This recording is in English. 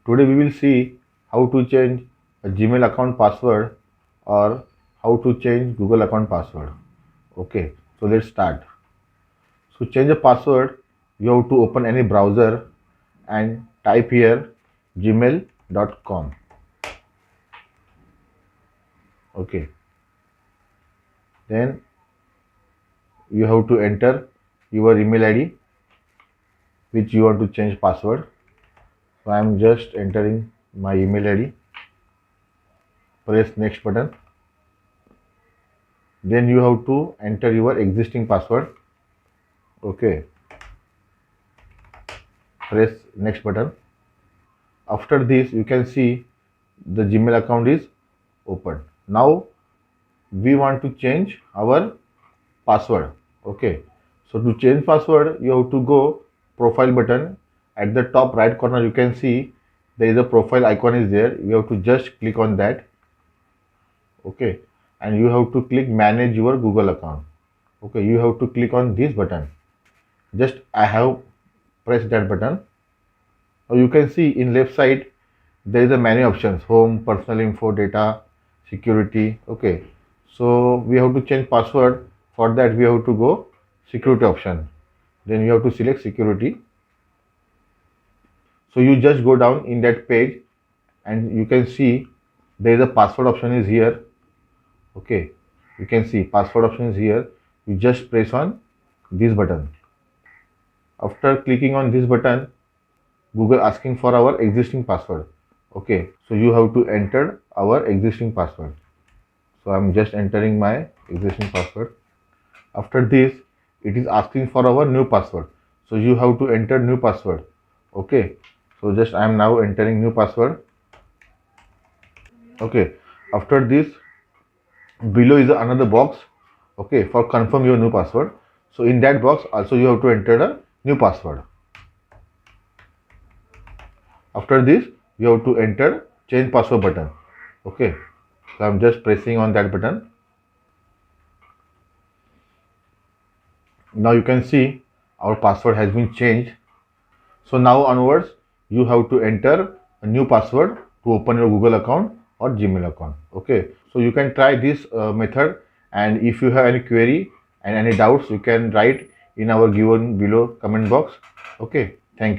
Today we will see how to change a Gmail account password or how to change Google account password. Okay, so let's start. So change a password, you have to open any browser and type here gmail.com. Okay, then you have to enter your email ID which you want to change password. So I am just entering my email ID. Press next button. Then you have to enter your existing password. Okay, press next button. After this you can see the Gmail account is open. Now we want to change our password. Okay, so to change password you have to go profile button. At the top right corner you can see there is a profile icon is there. You have to just click on that. Okay, and you have to click manage your Google account. Okay, you have to click on this button. Just I have pressed that button. Now you can see in left side there is a many options: home, personal info, data, security. Okay, so we have to change password. For that we have to go security option. Then you have to select security. So you just go down in that page and you can see there is a password option is here. Okay, you can see password option is here. You just press on this button. After clicking on this button, Google asking for our existing password. Okay, so you have to enter our existing password. So I'm just entering my existing password. After this, it is asking for our new password. So you have to enter new password. Okay, so just I am now entering new password. Okay, after this, below is another box. Okay, for confirm your new password. So in that box also you have to enter a new password. After this you have to enter change password button. Okay, so I'm just pressing on that button. Now you can see our password has been changed. So now onwards you have to enter a new password to open your Google account or Gmail account. Okay, so you can try this method, and if you have any query and any doubts you can write in our given below comment box. Okay, thank you.